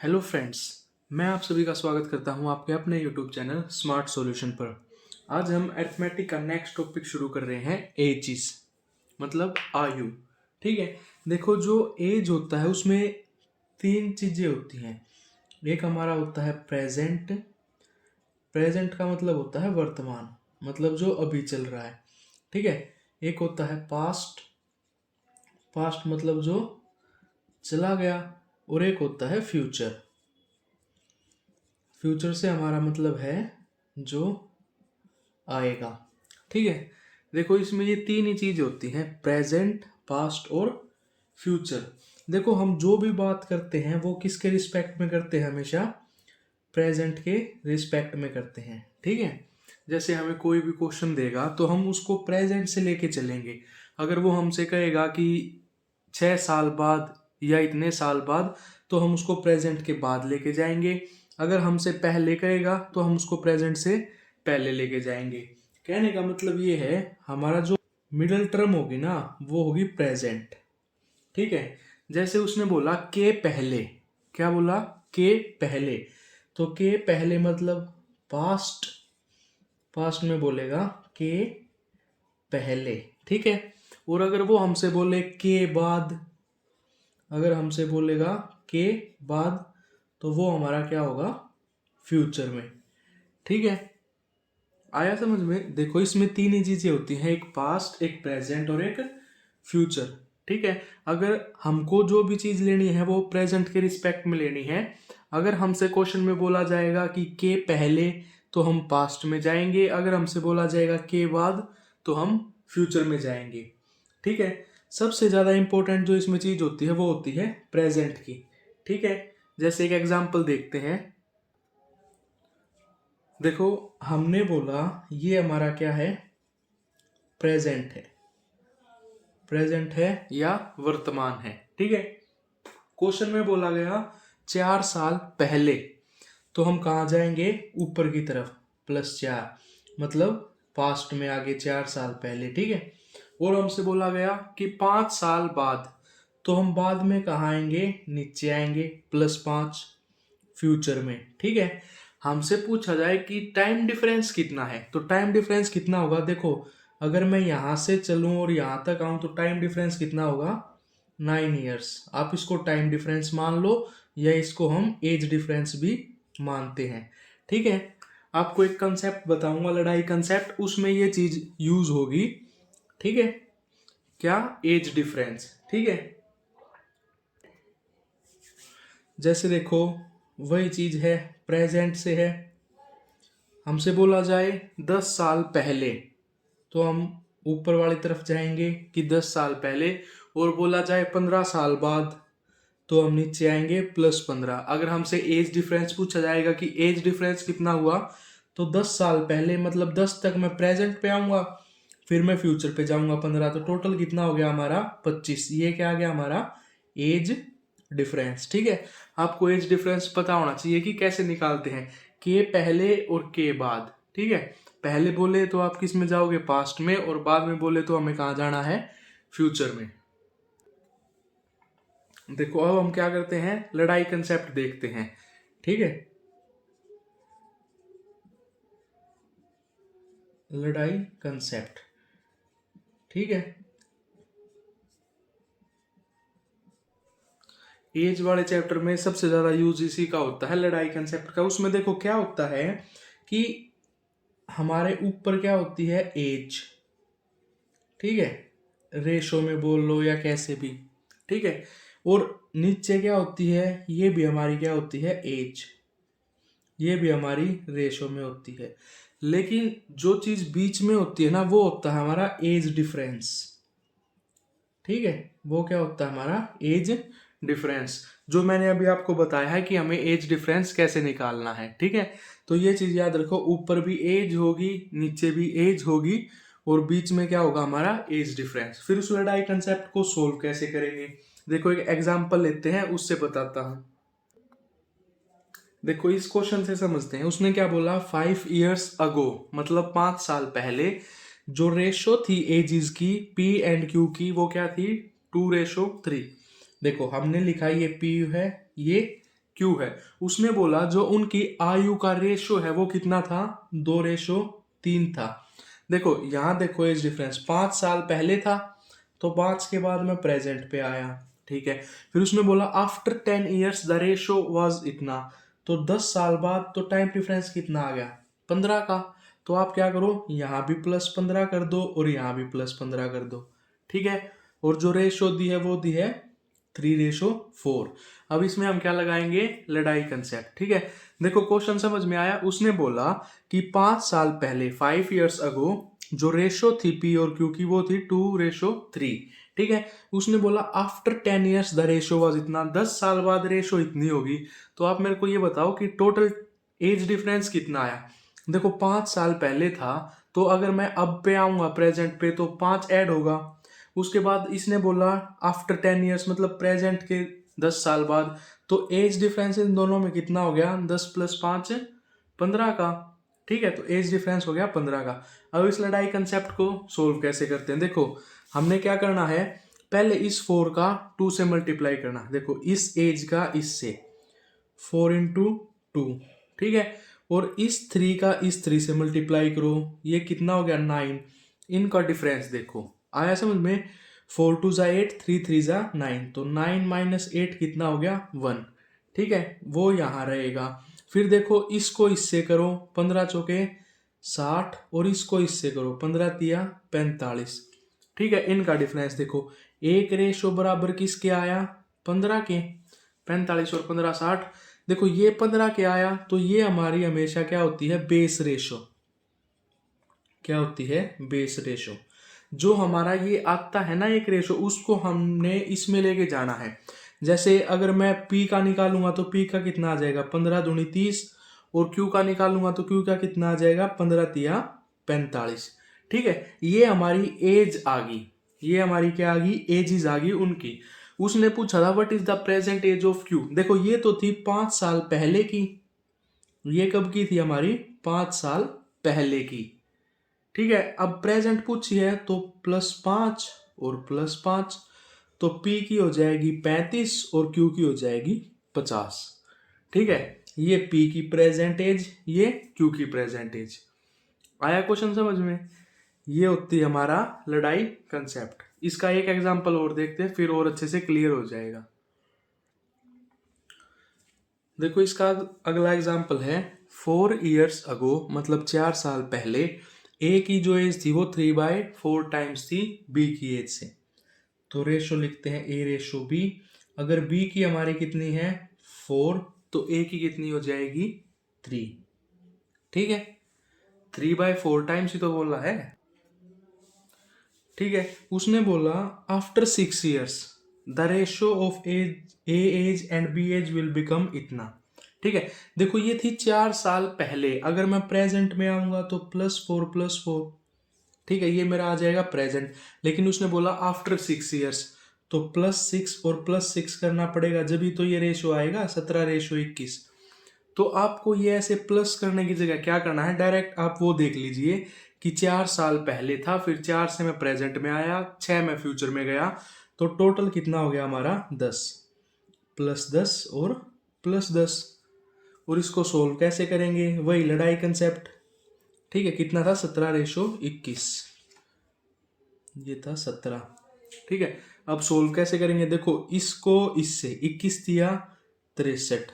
Hello friends, मैं आप सभी का स्वागत करता हूं आपके अपने यूट्यूब चैनल स्मार्ट सॉल्यूशन पर। आज हम अरिथमेटिक का नेक्स्ट टॉपिक शुरू कर रहे हैं, एजिस मतलब आयु। ठीक है, देखो जो एज होता है उसमें तीन चीज़ें होती हैं। एक हमारा होता है प्रेजेंट। प्रेजेंट का मतलब होता है वर्तमान, मतलब जो अभी चल रहा है। ठीक है, एक होता है पास्ट। पास्ट मतलब जो चला गया। और एक होता है फ्यूचर। फ्यूचर से हमारा मतलब है जो आएगा। ठीक है, देखो इसमें ये तीन ही चीज होती हैं, प्रेजेंट, पास्ट और फ्यूचर। देखो हम जो भी बात करते हैं वो किसके रिस्पेक्ट में करते हैं, हमेशा प्रेजेंट के रिस्पेक्ट में करते हैं। ठीक है, जैसे हमें कोई भी क्वेश्चन देगा तो हम उसको प्रेजेंट से लेके चलेंगे। अगर वो हमसे कहेगा कि 6 साल बाद या इतने साल बाद, तो हम उसको प्रेजेंट के बाद लेके जाएंगे। अगर हमसे पहले कहेगा तो हम उसको प्रेजेंट से पहले लेके जाएंगे। कहने का मतलब ये है, हमारा जो मिडिल टर्म होगी ना वो होगी प्रेजेंट। ठीक है, जैसे उसने बोला के पहले, क्या बोला, के पहले, तो के पहले मतलब पास्ट। पास्ट में बोलेगा के पहले। ठीक है, और अगर वो हमसे बोले के बाद, अगर हमसे बोलेगा के बाद, तो वो हमारा क्या होगा, फ्यूचर में। ठीक है, आया समझ में। देखो इसमें तीन ही चीजें होती हैं, एक पास्ट, एक प्रेजेंट और एक फ्यूचर। ठीक है, अगर हमको जो भी चीज लेनी है वो प्रेजेंट के रिस्पेक्ट में लेनी है। अगर हमसे क्वेश्चन में बोला जाएगा कि के पहले, तो हम पास्ट में जाएंगे। अगर हमसे बोला जाएगा के बाद, तो हम फ्यूचर में जाएंगे। ठीक है, सबसे ज्यादा इंपॉर्टेंट जो इसमें चीज होती है वो होती है प्रेजेंट की। ठीक है, जैसे एक एग्जांपल देखते हैं। देखो हमने बोला ये हमारा क्या है, प्रेजेंट है। प्रेजेंट है या वर्तमान है। ठीक है, क्वेश्चन में बोला गया 4 साल पहले, तो हम कहाँ जाएंगे, ऊपर की तरफ, +4, मतलब पास्ट में आगे 4 साल पहले। ठीक है, और हमसे बोला गया कि 5 साल बाद, तो हम बाद में कहाँ आएंगे, नीचे आएंगे, +5, फ्यूचर में। ठीक है, हमसे पूछा जाए कि टाइम डिफरेंस कितना है, तो टाइम डिफरेंस कितना होगा। देखो अगर मैं यहाँ से चलूँ और यहाँ तक आऊँ तो टाइम डिफरेंस कितना होगा, 9 ईयर्स। आप इसको टाइम डिफरेंस मान लो या इसको हम एज डिफरेंस भी मानते हैं। ठीक है, आपको एक कंसेप्ट बताऊंगा, लड़ाई कंसेप्ट, उसमें ये चीज यूज होगी। ठीक है, क्या, एज डिफरेंस। ठीक है, जैसे देखो वही चीज है, प्रेजेंट से है। हमसे बोला जाए 10 साल पहले, तो हम ऊपर वाली तरफ जाएंगे कि 10 साल पहले, और बोला जाए 15 साल बाद, तो हम नीचे आएंगे, +15। अगर हमसे एज डिफरेंस पूछा जाएगा कि एज डिफरेंस कितना हुआ, तो 10 साल पहले मतलब 10 तक मैं प्रेजेंट पे आऊंगा, फिर मैं फ्यूचर पे जाऊंगा 15, तो टोटल कितना हो गया हमारा, 25। ये क्या आ गया हमारा, एज डिफरेंस। ठीक है, आपको एज डिफरेंस पता होना चाहिए कि कैसे निकालते हैं, के पहले और के बाद। ठीक है, पहले बोले तो आप किस में जाओगे, पास्ट में, और बाद में बोले तो हमें कहाँ जाना है, फ्यूचर में। देखो अब हम क्या करते हैं, लड़ाई कंसेप्ट देखते हैं। ठीक है, लड़ाई कंसेप्ट। ठीक है, एज वाले चैप्टर में सबसे ज्यादा यूज इसी का होता है, लड़ाई कंसेप्ट का। उसमें देखो क्या होता है कि हमारे ऊपर क्या होती है, एज। ठीक है, रेशो में बोल लो या कैसे भी। ठीक है, और नीचे क्या होती है, ये भी हमारी क्या होती है, एज। ये भी हमारी रेशो में होती है। लेकिन जो चीज बीच में होती है ना वो होता है हमारा एज डिफरेंस। ठीक है, वो क्या होता है हमारा, एज डिफरेंस, जो मैंने अभी आपको बताया है कि हमें एज डिफरेंस कैसे निकालना है। ठीक है, तो ये चीज याद रखो, ऊपर भी एज होगी, नीचे भी एज होगी, और बीच में क्या होगा हमारा, एज डिफरेंस। फिर उस लड़ाई कंसेप्ट को सोल्व कैसे करेंगे, देखो एक एग्जांपल लेते हैं, उससे बताता हूं। देखो इस क्वेश्चन से समझते हैं, उसने क्या बोला, 5 years अगो, मतलब 5 साल पहले, जो रेशो थी एजिस की, पी एंड क्यू की, वो क्या थी, 2:3। देखो हमने लिखा ये पी है, ये क्यू है, उसने बोला जो उनकी आयु का रेशो है वो कितना था, 2:3 था। देखो यहाँ देखो एज डिफरेंस, 5 साल पहले था तो 5 के बाद मैं प्रेजेंट पे आया, ठीक है। फिर उसने बोला after 10 years the ratio was इतना, तो 10 साल बाद तो टाइम डिफरेंस कितना आ गया, 15 का। तो आप क्या करो, यहाँ भी +15 कर दो और यहाँ भी +15 कर दो, ठीक है। और जो रेशो दी है वो दी है 3:4। अब इसमें हम क्या लगाएंगे, लड़ाई कंसेप्ट, ठीक है। देखो क्वेश्चन समझ में आया, उसने बोला कि 5 साल पहले 5 years अगो जो रेशो थी पी और क्यू की वो थी 2:3, ठीक है। उसने बोला after 10 years the ratio was इतना, 10 साल बाद रेशो इतनी होगी। तो आप मेरे को ये बताओ कि टोटल एज डिफरेंस कितना आया। देखो 5 साल पहले था, तो अगर मैं अब पे आऊंगा प्रेजेंट पे तो 5 ऐड होगा। उसके बाद इसने बोला आफ्टर 10 years मतलब प्रेजेंट के 10 साल बाद, तो एज डिफरेंस इन दोनों में कितना हो गया, 10 + 5 15 का, ठीक है। तो एज डिफरेंस हो गया 15 का। अब इस लड़ाई कंसेप्ट को सोल्व कैसे करते हैं, देखो हमने क्या करना है, पहले इस 4 का 2 से मल्टीप्लाई करना। देखो इस एज का इससे 4 × 2, ठीक है। और इस 3 का इस 3 से मल्टीप्लाई करो, ये कितना हो गया 9। इनका डिफरेंस देखो आया समझ में, 4 × 2 = 8, 3 × 3 = 9, तो 9 - 8 कितना हो गया 1, ठीक है, वो यहाँ रहेगा। फिर देखो इसको इससे करो, 15 चौके 60 और इसको इससे करो, 15 तिया 45, ठीक है। इनका डिफरेंस देखो, एक रेशो बराबर किसके आया, 15 के, 45 और 15 60। देखो ये 15 के आया, तो ये हमारी हमेशा क्या होती है, बेस रेशो, क्या होती है, बेस रेशो। जो हमारा ये आता है ना एक रेशो, उसको हमने इसमें लेके जाना है। जैसे अगर मैं P का निकालूंगा तो P का कितना आ जाएगा, 15 दूनी 30, और Q का निकालूंगा तो Q का कितना आ जाएगा, 15 तिया 45, ठीक है। ये हमारी एज आ गई, ये हमारी क्या आ गई, एजिज आ गई उनकी। उसने पूछा था what is the present age of Q। देखो ये तो थी 5 साल पहले की, ये कब की थी हमारी, 5 साल पहले की, ठीक है। अब प्रेजेंट पूछी है तो +5 और +5, तो P की हो जाएगी 35 और Q की हो जाएगी 50, ठीक है। ये P की प्रेजेंट एज, ये Q की प्रेजेंट एज। आया क्वेश्चन समझ में, ये होती है हमारा लड़ाई कंसेप्ट। इसका एक एग्जांपल और देखते हैं, फिर और अच्छे से क्लियर हो जाएगा। देखो इसका अगला एग्जांपल है, 4 years अगो मतलब 4 साल पहले ए की जो एज थी वो 3/4 टाइम्स थी बी की एज से। तो रेशो लिखते हैं A/B। अगर बी की हमारी कितनी है 4, तो ए की कितनी हो जाएगी 3, ठीक है। 3/4 टाइम्स ही तो बोला है, ठीक है। उसने बोला after 6 years the ratio of age and B age will become इतना, ठीक है। देखो ये थी 4 साल पहले, अगर मैं प्रेजेंट में आऊंगा तो +4 +4, ठीक है, ये मेरा आ जाएगा प्रेजेंट। लेकिन उसने बोला आफ्टर 6 years, तो +6 और +6 करना पड़ेगा, जब भी तो ये रेशो आएगा 17:21। तो आपको ये ऐसे प्लस करने की जगह क्या करना है, डायरेक्ट आप वो देख लीजिए कि 4 साल पहले था, फिर 4 से मैं प्रेजेंट में आया, 6 में फ्यूचर में गया, तो टोटल कितना हो गया हमारा 10, +10 और +10। और इसको सोल्व कैसे करेंगे, वही लड़ाई कंसेप्ट, ठीक है। कितना था 17:21, ये था 17, ठीक है। अब सोल्व कैसे करेंगे, देखो इसको इससे 21 दिया 63,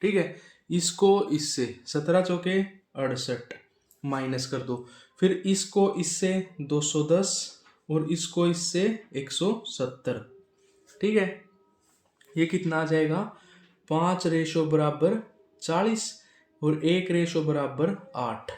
ठीक है। इसको इससे 17 चौके 68 माइनस कर दो, फिर इसको इससे 210 और इसको इससे 170, ठीक है। ये कितना आ जाएगा, 5 रेशो बराबर 40 और 1 रेशो बराबर 8,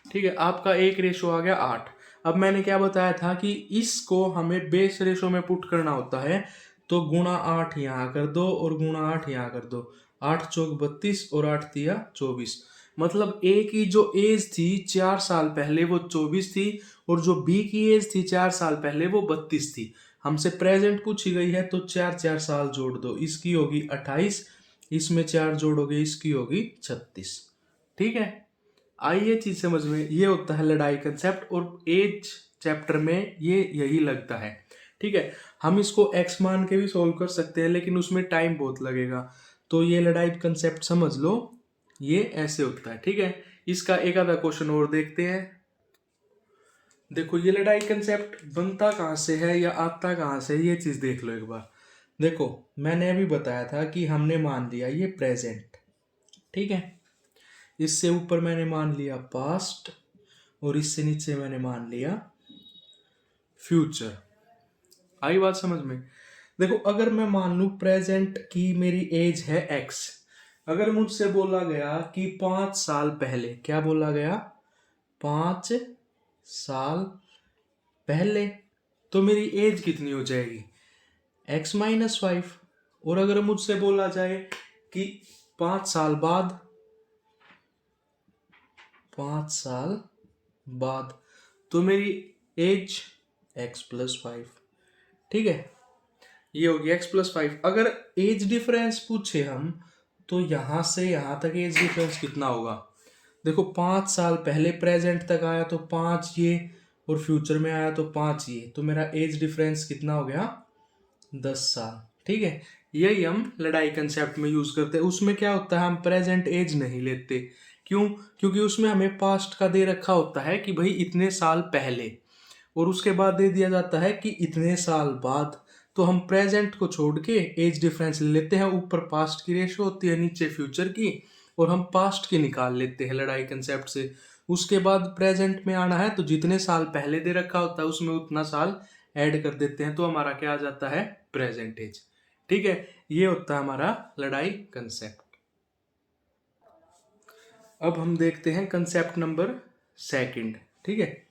ठीक है। आपका 1 रेशो आ गया 8। अब मैंने क्या बताया था कि इसको हमें बेस रेशो में पुट करना होता है, तो गुणा 8 यहाँ कर दो और गुणा 8 यहाँ कर दो, 8 चौक 32 और 8 तिया 24। मतलब ए की जो एज थी 4 साल पहले वो 24 थी, और जो बी की एज थी 4 साल पहले वो 32 थी। हमसे प्रेजेंट पूछी गई है तो 4 साल जोड़ दो, इसकी होगी 28, इसमें 4 जोड़ोगे इसकी होगी 36, ठीक है। आई ये चीज समझ में, ये होता है लड़ाई कंसेप्ट, और एज चैप्टर में ये यही लगता है, ठीक है। हम इसको एक्स मान के भी सोल्व कर सकते हैं, लेकिन उसमें टाइम बहुत लगेगा। तो ये लड़ाई कंसेप्ट समझ लो, ये ऐसे होता है। ठीक है, इसका एक आधा क्वेश्चन और देखते हैं। देखो ये लड़ाई कंसेप्ट बनता कहाँ से है या आता कहाँ से है, ये चीज देख लो एक बार। देखो मैंने अभी बताया था कि हमने मान लिया ये प्रेजेंट, ठीक है, इससे ऊपर मैंने मान लिया पास्ट और इससे नीचे मैंने मान लिया फ्यूचर। आई बात समझ में? देखो अगर मैं मान लूं प्रेजेंट की मेरी एज है एक्स, अगर मुझसे बोला गया कि 5 साल पहले, क्या बोला गया, 5 साल पहले, तो मेरी एज कितनी हो जाएगी, x-5। और अगर मुझसे बोला जाए कि 5 साल बाद, 5 साल बाद, तो मेरी एज x+5। ठीक है, ये होगी x+5। अगर एज डिफरेंस पूछे हम तो यहां से यहां तक एज डिफरेंस कितना होगा। देखो 5 साल पहले प्रेजेंट तक आया तो 5 ये, और फ्यूचर में आया तो 5 ये, तो मेरा एज डिफरेंस कितना हो गया, 10 साल। ठीक है, यही हम लड़ाई कंसेप्ट में यूज करते हैं। उसमें क्या होता है, हम प्रेजेंट एज नहीं लेते। क्यों? क्योंकि उसमें हमें पास्ट का दे रखा होता है कि भाई इतने साल पहले, और उसके बाद दे दिया जाता है कि इतने साल बाद। तो हम प्रेजेंट को छोड़ के एज डिफरेंस ले लेते हैं, ऊपर पास्ट की रेशो होती है, नीचे फ्यूचर की, और हम पास्ट की निकाल लेते हैं लड़ाई कंसेप्ट से। उसके बाद प्रेजेंट में आना है तो जितने साल पहले दे रखा होता है उसमें उतना साल ऐड कर देते हैं, तो हमारा क्या आ जाता है, प्रेजेंट एज। ठीक है, ये होता है हमारा लड़ाई कंसेप्ट। अब हम देखते हैं कंसेप्ट नंबर सेकंड। ठीक है,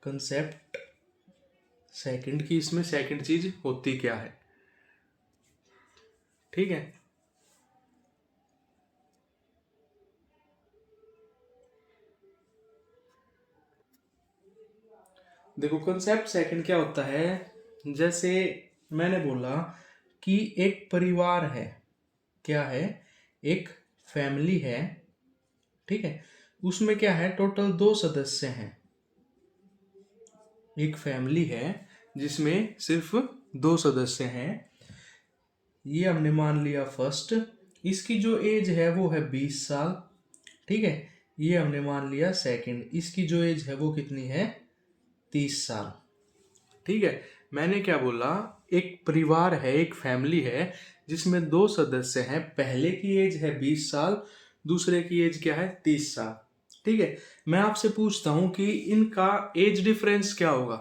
कंसेप्ट सेकंड की इसमें सेकंड चीज होती क्या है। ठीक है, देखो कंसेप्ट सेकंड क्या होता है, जैसे मैंने बोला कि एक परिवार है, क्या है, एक फैमिली है। ठीक है, उसमें क्या है, टोटल 2 सदस्य हैं। एक फैमिली है जिसमें सिर्फ 2 सदस्य हैं, ये हमने मान लिया फर्स्ट। इसकी जो एज है वो है 20 साल। ठीक है, ये हमने मान लिया सेकंड, इसकी जो एज है वो कितनी है, 30 साल। ठीक है, मैंने क्या बोला, एक परिवार है, एक फैमिली है जिसमें 2 सदस्य हैं, पहले की एज है 20 साल, दूसरे की एज क्या है, 30 साल। ठीक है, मैं आपसे पूछता हूं कि इनका एज डिफरेंस क्या होगा।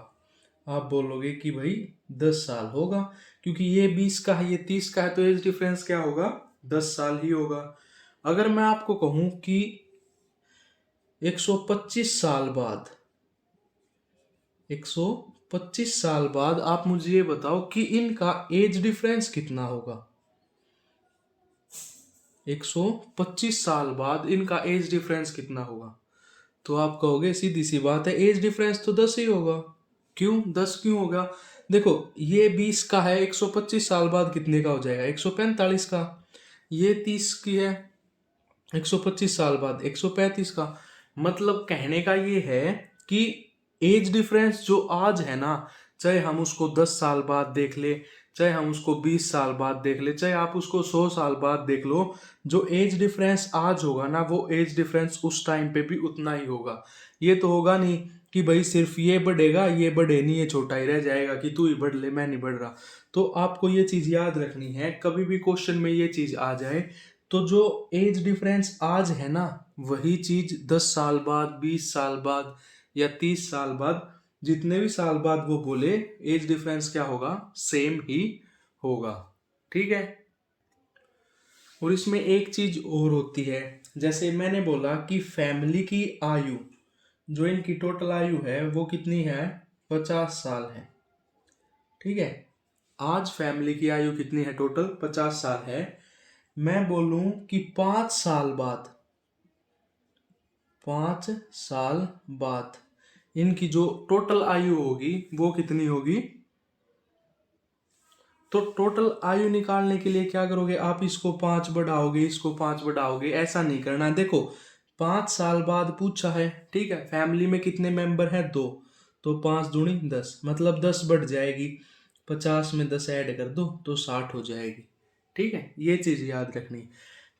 आप बोलोगे कि भाई 10 साल होगा, क्योंकि ये 20 का है ये 30 का है, तो एज डिफरेंस क्या होगा, 10 साल ही होगा। अगर मैं आपको कहूं कि 125 साल बाद, 125 साल बाद आप मुझे ये बताओ कि इनका एज डिफरेंस कितना होगा। 125 साल बाद इनका एज डिफरेंस कितना होगा, तो आप कहोगे सीधी सी बात है, एज डिफरेंस तो 10 ही होगा। क्यों 10 क्यों होगा, देखो ये 20 का है, 125 साल बाद कितने का हो जाएगा, 145 का। ये 30 की है, 125 साल बाद 135 का। मतलब कहने का ये है कि एज डिफरेंस जो आज है ना, चाहे हम उसको 10 साल बाद देख ले, चाहे हम उसको 20 साल बाद देख ले, चाहे आप उसको 100 साल बाद देख लो, जो एज डिफरेंस आज होगा ना वो एज डिफरेंस उस टाइम पे भी उतना ही होगा। ये तो होगा नहीं कि भाई सिर्फ ये बढ़ेगा ये बढ़े नहीं, ये छोटा ही रह जाएगा कि तू ही बढ़ ले मैं नहीं बढ़ रहा। तो आपको ये चीज याद रखनी है, कभी भी क्वेश्चन में ये चीज आ जाए तो जो एज डिफरेंस आज है ना वही चीज 10 साल बाद, 20 साल बाद या 30 साल बाद, जितने भी साल बाद वो बोले, एज डिफरेंस क्या होगा, सेम ही होगा। ठीक है, और इसमें एक चीज और होती है, जैसे मैंने बोला कि फैमिली की आयु, जो इनकी टोटल आयु है वो कितनी है, 50 साल है। ठीक है, आज फैमिली की आयु कितनी है, टोटल 50 साल है। मैं बोलूं कि 5 साल बाद, 5 साल बाद इनकी जो टोटल आयु होगी वो कितनी होगी। तो टोटल आयु निकालने के लिए क्या करोगे, आप इसको 5 बढ़ाओगे, इसको 5 बढ़ाओगे, ऐसा नहीं करना। देखो 5 साल बाद पूछा है, ठीक है, फैमिली में कितने मेंबर हैं, 2, तो 5 दूनी 10, मतलब 10 बढ़ जाएगी। 50 में 10 ऐड कर दो तो 60 हो जाएगी। ठीक है, ये चीज़ याद रखनी है।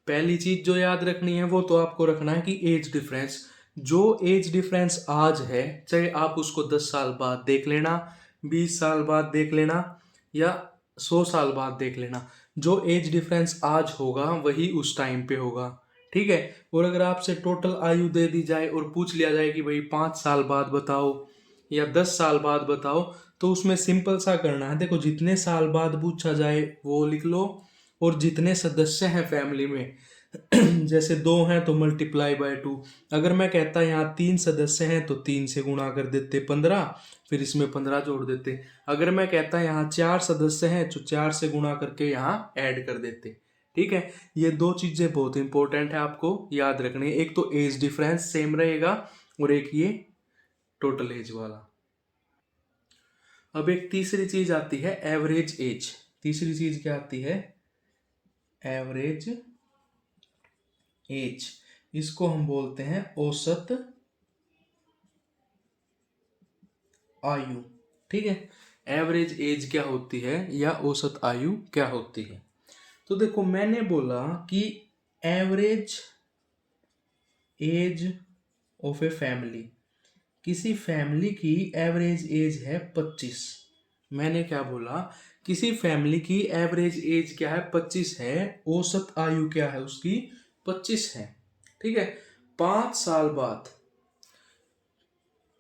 पहली चीज़ जो याद रखनी है वो तो आपको रखना है कि एज डिफरेंस, जो एज डिफरेंस आज है, चाहे आप उसको 10 साल बाद देख लेना, 20 साल बाद देख लेना, या 100 साल बाद देख लेना, जो एज डिफरेंस आज होगा वही उस टाइम पे होगा। ठीक है। और अगर आपसे टोटल आयु दे दी जाए और पूछ लिया जाए कि भाई 5 साल बाद बताओ या 10 साल बाद बताओ, तो उसमें सिंपल सा करना है। देखो, जितने साल बाद पूछा जाए वो लिख लो, और जितने सदस्य हैं फैमिली में जैसे 2 हैं तो मल्टीप्लाई बाय 2। अगर मैं कहता यहाँ 3 सदस्य हैं तो 3 से गुणा कर देते 15, फिर इसमें 15 जोड़ देते। अगर मैं कहता यहाँ 4 सदस्य हैं तो 4 से गुणा करके यहाँ ऐड कर देते। ठीक है, ये 2 चीजें बहुत इंपॉर्टेंट है, आपको याद रखनी है। एक तो एज डिफरेंस सेम रहेगा, और एक ये टोटल एज वाला। अब एक तीसरी चीज आती है एवरेज एज। तीसरी चीज क्या आती है? Average age. इसको हम बोलते हैं औसत आयु। ठीक है, एवरेज एज क्या होती है या औसत आयु क्या होती है? तो देखो, मैंने बोला कि average age of a family, किसी फैमिली की एवरेज एज है 25। मैंने क्या बोला? किसी फैमिली की एवरेज एज क्या है? 25 है। औसत आयु क्या है उसकी? 25 है। ठीक है, 5 साल बाद,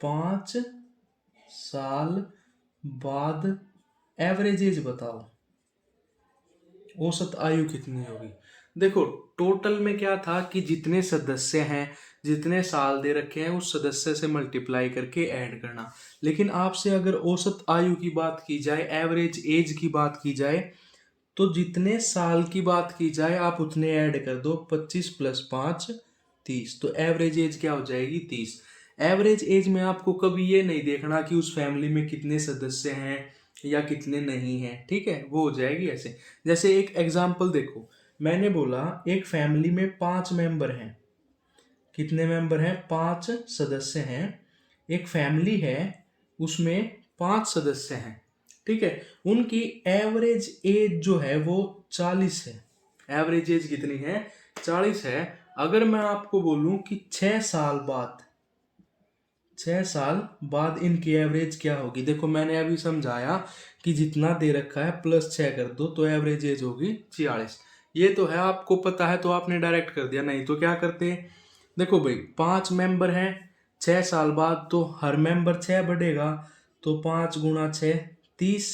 5 साल बाद एवरेज एज बताओ, औसत आयु कितनी होगी? देखो, टोटल में क्या था कि जितने सदस्य हैं, जितने साल दे रखे हैं, उस सदस्य से मल्टीप्लाई करके ऐड करना। लेकिन आपसे अगर औसत आयु की बात की जाए, एवरेज एज की बात की जाए, तो जितने साल की बात की जाए आप उतने ऐड कर दो। 25 + 5 30, तो एवरेज एज क्या हो जाएगी? 30। एवरेज एज में आपको कभी ये नहीं देखना कि उस फैमिली में कितने सदस्य हैं या कितने नहीं हैं। ठीक है, वो हो जाएगी ऐसे। जैसे एक एग्जाम्पल देखो, मैंने बोला एक फैमिली में 5 मेंबर हैं। कितने मेंबर हैं? 5 सदस्य हैं। एक फैमिली है, उसमें 5 सदस्य हैं। ठीक है, उनकी एवरेज एज जो है वो 40 है। एवरेज एज कितनी है? 40 है। अगर मैं आपको बोलूं कि 6 साल बाद, 6 साल बाद इनकी एवरेज क्या होगी? देखो, मैंने अभी समझाया कि जितना दे रखा है +6 कर दो तो एवरेज एज होगी 46। ये तो है, आपको पता है तो आपने डायरेक्ट कर दिया, नहीं तो क्या करते? देखो भाई, 5 मेंबर हैं, 6 साल बाद तो हर मेंबर 6 बढ़ेगा, तो 5 × 6 30।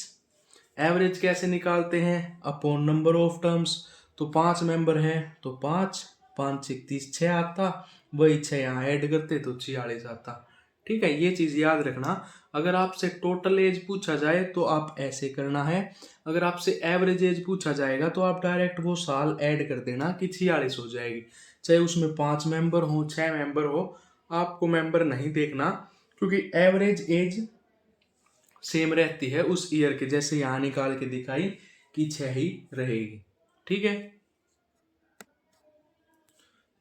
एवरेज कैसे निकालते हैं? Upon number of terms. तो 5 मेंबर हैं तो 5, 5 × 30 6 आता, वही 6 यहाँ ऐड करते तो 46 आता। ठीक है, ये चीज याद रखना। अगर आपसे टोटल एज पूछा जाए तो आप ऐसे करना है, अगर आपसे एवरेज एज पूछा जाएगा तो आप डायरेक्ट वो साल ऐड कर देना कि 46 हो जाएगी। चाहे उसमें 5 मेंबर हो, 6 मेंबर हो, आपको मेंबर नहीं देखना, क्योंकि एवरेज एज सेम रहती है उस ईयर के, जैसे यहाँ निकाल के दिखाई कि 6 ही रहेगी। ठीक है,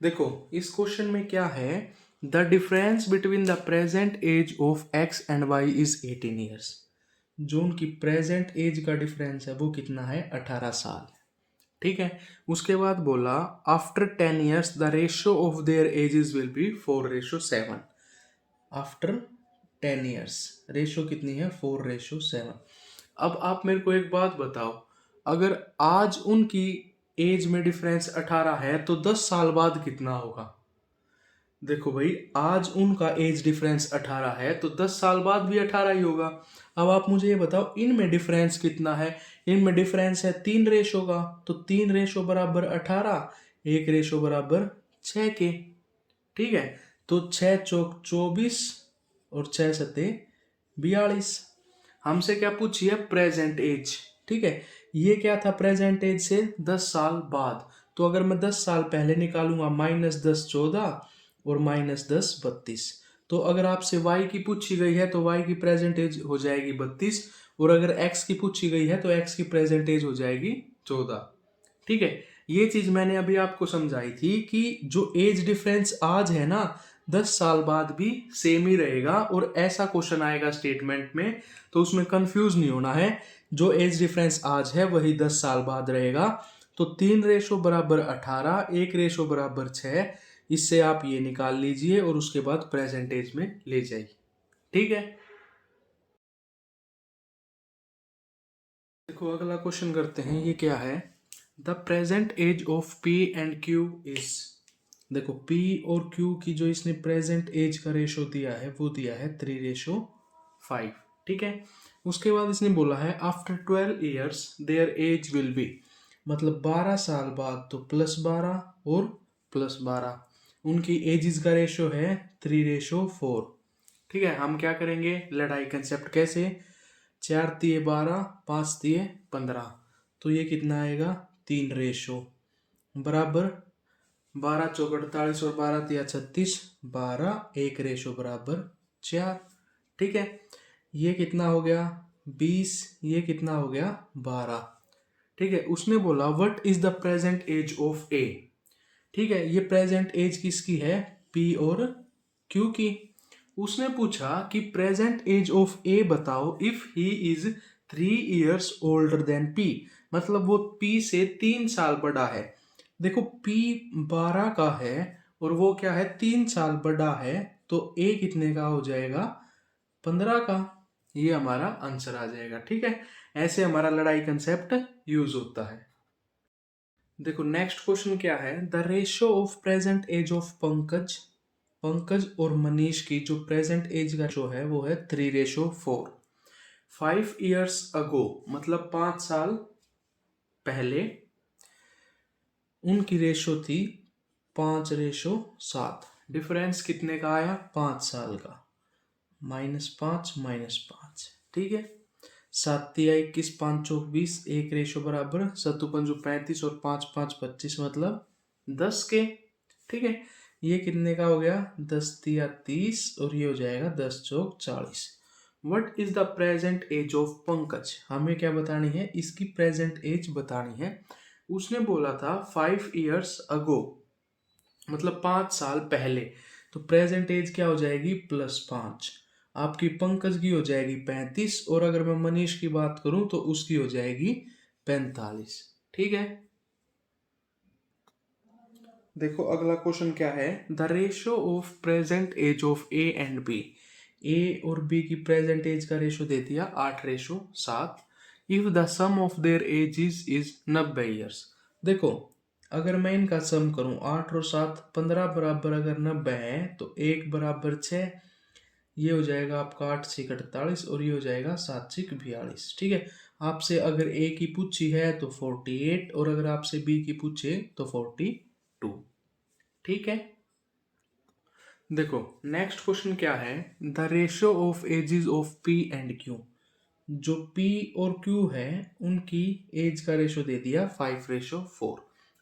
देखो इस क्वेश्चन में क्या है? The difference between the present age of X and Y is 18 years. जो उनकी प्रेजेंट एज का डिफरेंस है वो कितना है? 18 साल। ठीक है, उसके बाद बोला after 10 years the ratio of their edges will be 4:7। After 10 years ratio कितनी है? 4:7। अब आप मेरे को एक बात बताओ, अगर आज उनकी एज में डिफरेंस 18 है तो 10 साल बाद कितना होगा? देखो भाई, आज उनका एज डिफरेंस 18 है तो 10 साल बाद भी 18 ही होगा। अब आप मुझे ये बताओ, इनमें डिफरेंस कितना है? इनमें डिफरेंस है 3 रेशो का, तो 3 रेशो बराबर 18, 1 रेशो बराबर 6 के। ठीक है, तो 6 चौक 24 और 6 सते 42। हमसे क्या पूछी है? Present age. ठीक है, ये क्या था? प्रेजेंट एज से 10 साल बाद। तो अगर मैं 10 साल पहले निकालूंगा, -10 14 और -10 32। तो अगर आपसे y की पूछी गई है तो y की प्रेजेंट एज हो जाएगी 32, और अगर x की पूछी गई है तो x की प्रेजेंट एज हो जाएगी 14। ठीक है, ये चीज मैंने अभी आपको समझाई थी कि जो एज डिफरेंस आज है ना, 10 साल बाद भी सेम ही रहेगा। और ऐसा क्वेश्चन आएगा स्टेटमेंट में तो उसमें कंफ्यूज नहीं होना है। जो एज डिफरेंस आज है वही 10 साल बाद रहेगा। तो 3:18, 1:6। इससे आप ये निकाल लीजिए और उसके बाद प्रेजेंट एज में ले जाइए। ठीक है। देखो अगला क्वेश्चन करते हैं, ये क्या है, the present age of P and Q is. देखो पी और क्यू की जो इसने प्रेजेंट एज का रेशो दिया है वो दिया है 3:5। ठीक है। उसके बाद इसने बोला है after 12 years their age will be, मतलब 12 साल बाद तो +12 और +12 उनकी एजिस का रेशो है 3:4। ठीक है। हम क्या करेंगे, लड़ाई कंसेप्ट कैसे, 4×3=12, 5×3=15, तो ये कितना आएगा 3 बराबर 12×4=48 और 12×3=36, 12, 1:4। ठीक है। ये कितना हो गया 20, ये कितना हो गया 12। ठीक है। उसने बोला what is the present age of A. ठीक है। ये प्रेजेंट एज किसकी है, पी और क्यू की। उसने पूछा कि प्रेजेंट एज ऑफ ए बताओ if he is 3 years older than P, मतलब वो पी से 3 साल बड़ा है। देखो पी 12 का है और वो क्या है 3 साल बड़ा है, तो ए कितने का हो जाएगा 15 का। ये हमारा आंसर आ जाएगा। ठीक है। ऐसे हमारा लड़ाई कंसेप्ट यूज होता है। देखो नेक्स्ट क्वेश्चन क्या है, the ratio of present age of Pankaj. Pankaj और मनीष की जो प्रेजेंट एज का जो है वो है 3:4। 5 years अगो मतलब 5 साल पहले उनकी रेशो थी 5:7। डिफरेंस कितने का आया 5 साल का, -5 -5। ठीक है। 7×3=21, 5×4=20, 1 बराबर 7×5=35 और 5×5=25 मतलब 10 के। ठीक है। ये कितने का हो गया 10×3=30 और ये हो जाएगा 10×4=40। What is the present age of Pankaj, हमें क्या बतानी है, इसकी प्रेजेंट एज बतानी है। उसने बोला था 5 years अगो मतलब 5 साल पहले, तो प्रेजेंट एज क्या हो जाएगी +5। आपकी पंकज की हो जाएगी 35 और अगर मैं मनीष की बात करूं तो उसकी हो जाएगी 45। ठीक है। देखो अगला क्वेश्चन क्या है, the ratio of present age of A and B. A और बी की प्रेजेंट एज का रेशो दे दिया 8:7। If the sum of their ages is 90 years। देखो अगर मैं इनका सम करूं 8 और 7, 15 बराबर अगर 90 है तो 1 बराबर 6, ये हो जाएगा आपका 8×6=48 और ये हो जाएगा 7×6=42। ठीक है। आपसे अगर ए की पूछी है तो 48 और अगर आपसे बी की पूछे तो 42। ठीक है। देखो नेक्स्ट क्वेश्चन क्या है, the ratio of ages of P and Q. जो P और Q है उनकी एज का रेशो दे दिया 5:4।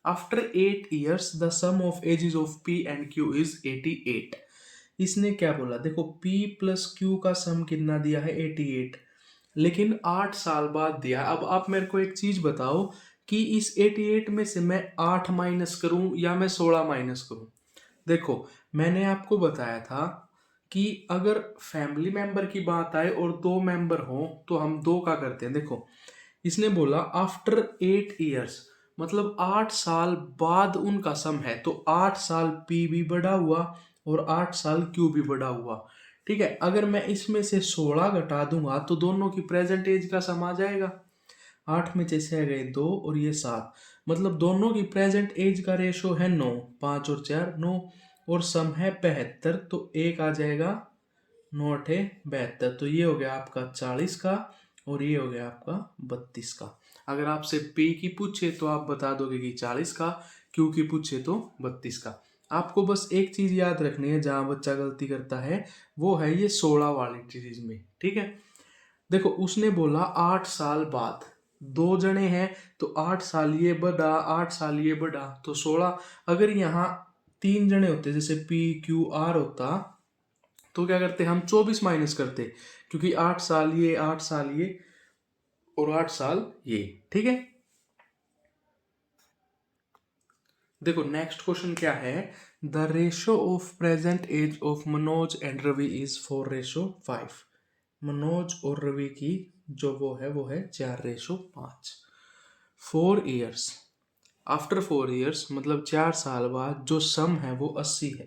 After 8 years the sum of ages of P and Q is 88। इसने क्या बोला, देखो P प्लस Q का सम कितना दिया है 88, लेकिन 8 साल बाद दिया। अब आप मेरे को एक चीज बताओ कि इस 88 में से मैं 8 माइनस करूं या मैं 16 माइनस करूं। देखो मैंने आपको बताया था कि अगर फैमिली मेंबर की बात आए और 2 मेंबर हों तो हम 2 का करते हैं। देखो इसने बोला आफ्टर 8 years मतलब 8 साल बाद उनका सम है, तो 8 साल पी भी बड़ा हुआ और 8 साल क्यू भी बड़ा हुआ। ठीक है। अगर मैं इसमें से 16 घटा दूंगा तो दोनों की प्रेजेंट एज का सम आ जाएगा। 8 में से 6 गए 2 और ये 7, मतलब दोनों की प्रेजेंट एज का रेशो है 9, 5 और 4 9 और सम है 75, तो एक आ जाएगा 9×8=72। तो ये हो गया आपका 40 का और ये हो गया आपका 32 का। अगर आपसे P की पूछे तो आप बता दोगे कि 40 का, Q की पूछे तो 32 का। आपको बस एक चीज याद रखनी है जहां बच्चा गलती करता है, वो है ये 16 वाली चीज में। ठीक है। देखो उसने बोला 8 साल बाद, 2 जने हैं तो 8 साल ये बड़ा 8 साल ये बड़ा तो 16। अगर यहाँ 3 जने होते जैसे PQR होता तो क्या करते हम 24 माइनस करते, क्योंकि 8 साल ये 8 साल ये और 8 साल ये। ठीक है। देखो नेक्स्ट क्वेश्चन क्या है, the ratio of present age of Manoj and Ravi is 4:5। Manoj और रवि की जो वो है 4:5। 4 years, आफ्टर 4 years मतलब 4 साल बाद जो सम है वो 80 है।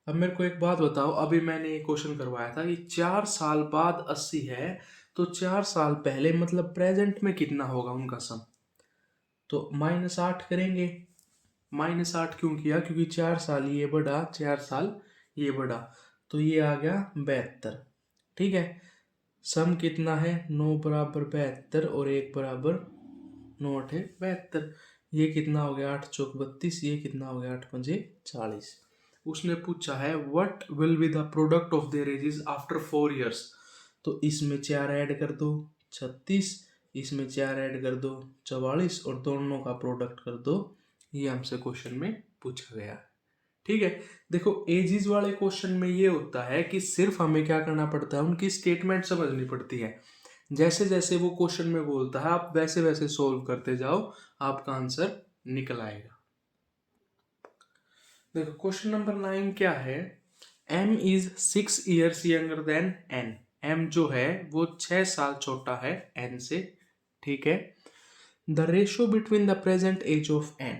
अब मेरे को एक बात बताओ, अभी मैंने ये क्वेश्चन करवाया था कि 4 साल बाद 80 है, तो 4 साल पहले मतलब प्रेजेंट में कितना होगा उनका सम? तो -8 करेंगे। -8 क्यों किया? क्योंकि 4 साल ये बढ़ा, 4 साल ये बढ़ा, तो ये आ गया 72। ठीक है, सम कितना है? 9 बराबर 72 और 1 बराबर 9 8 72। ये कितना हो गया? 8 चौक 32। ये कितना हो गया? 8 पंजे 40। उसने पूछा है what will be the product of their edges after 4 years। तो इसमें 4 ऐड कर दो 36, इसमें 4 ऐड कर दो 44 और दोनों का प्रोडक्ट कर दो। ये हमसे क्वेश्चन में पूछा गया है। ठीक है, देखो एजिस वाले क्वेश्चन में ये होता है कि सिर्फ हमें क्या करना पड़ता है, उनकी स्टेटमेंट समझनी पड़ती है। जैसे जैसे वो क्वेश्चन में बोलता है आप वैसे वैसे सोल्व करते जाओ, आपका आंसर निकल आएगा। देखो क्वेश्चन नंबर 9 क्या है? m is 6 years younger than n। m जो है वो 6 साल छोटा है n से। ठीक है, the ratio between the present age of n।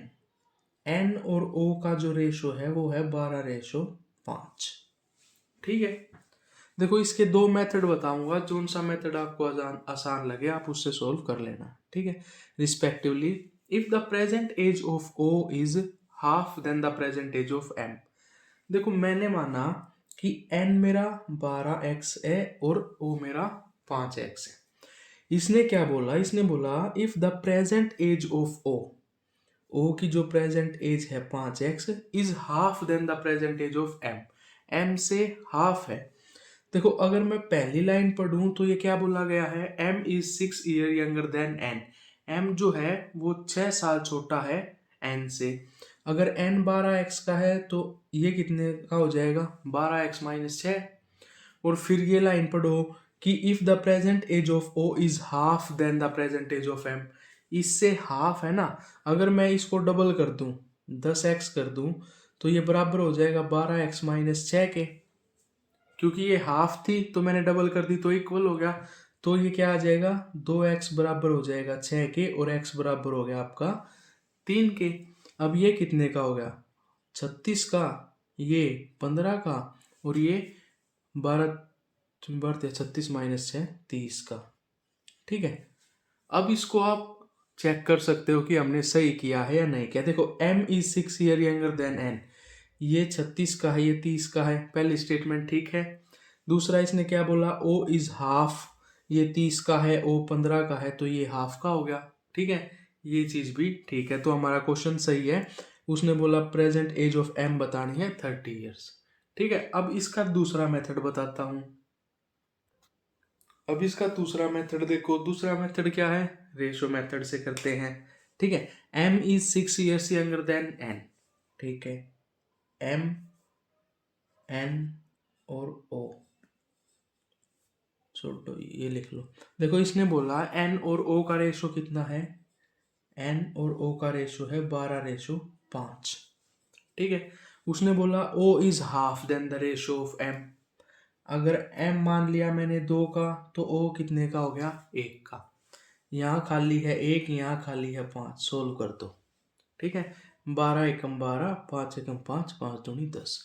n और o का जो रेशो है वो है 12:5। ठीक है, देखो इसके दो मेथड बताऊंगा, जो सा मेथड आपको आसान लगे आप उससे सोल्व कर लेना। ठीक है, respectively if the present age of o is half than the present age of m। देखो मैंने माना कि n मेरा 12x है और o मेरा 5x है। इसने क्या बोला? इसने बोला if the present age of o की जो प्रेजेंट एज है 5x is half than the present age of m से हाफ है। देखो अगर मैं पहली लाइन पढ़ूं तो ये क्या बोला गया है? m is 6 years younger than n। m जो है वो 6 साल छोटा है n से। अगर n 12x का है तो ये कितने का हो जाएगा? 12x - 6। और फिर ये लाइन पढ़ो कि if the present age of o is half than the present age of m। इससे हाफ है ना, अगर मैं इसको डबल कर दूं 10x कर दूं तो ये बराबर हो जाएगा 12x - 6 के। क्योंकि ये हाफ थी तो मैंने डबल कर दी तो इक्वल हो गया। तो ये क्या आ जाएगा? 2x बराबर हो जाएगा 6 के और x बराबर हो गया आपका 3 के। अब ये कितने का हो गया? 36 का, ये 15 का और ये 12 36 - 6 30 का। ठीक है, अब इसको आप चेक कर सकते हो कि हमने सही किया है या नहीं किया। देखो m is 6 years younger than n, ये 36 का है, ये 30 का है, पहली स्टेटमेंट ठीक है। दूसरा इसने क्या बोला? o इज हाफ, ये 30 का है, o 15 का है, तो ये हाफ का हो गया। ठीक है, ये चीज भी ठीक है, तो हमारा क्वेश्चन सही है। उसने बोला प्रेजेंट एज ऑफ m बतानी है 30 years। ठीक है, अब इसका दूसरा मेथड बताता हूं। अब इसका दूसरा मेथड देखो, दूसरा मेथड क्या है? रेशो मेथड से करते हैं। ठीक है, m is 6 years younger than n। ठीक है, m n और o छोटो ये लिख लो। देखो इसने बोला n और o का रेशो कितना है? n और o का रेशो है 12:5। ठीक है, उसने बोला o is half than the ratio of m। अगर m मान लिया मैंने 2 का तो o कितने का हो गया? 1 का। यहाँ खाली है 1, यहाँ खाली है 5, सोल्व कर दो। ठीक है, 12 एकम 12, 5 एकम 5, 5 दूनी 10।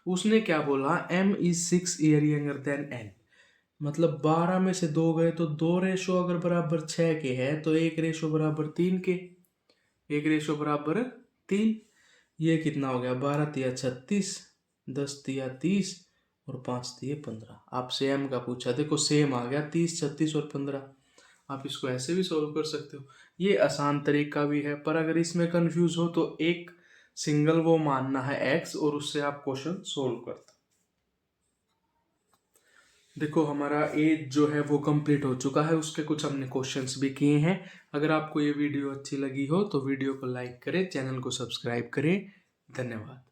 उसने क्या बोला? m is 6 years younger than n। मतलब 12 में से 2 गए तो 2 रेशो अगर बराबर 6 के है तो 1 रेशो बराबर 3 के, 1 रेशो बराबर 3। ये कितना हो गया? 12 तिया 36, 10 तिया 30 और 5 तिया 15। आपसे m का पूछा, देखो सेम आ गया 30, 36 और 15। आप इसको ऐसे भी सोल्व कर सकते हो, ये आसान तरीका भी है। पर अगर इसमें कंफ्यूज हो तो एक सिंगल वो मानना है x और उससे आप क्वेश्चन सोल्व करते। देखो हमारा एज जो है वो कंप्लीट हो चुका है, उसके कुछ हमने क्वेश्चंस भी किए हैं। अगर आपको ये वीडियो अच्छी लगी हो तो वीडियो को लाइक करें, चैनल को सब्सक्राइब करें। धन्यवाद।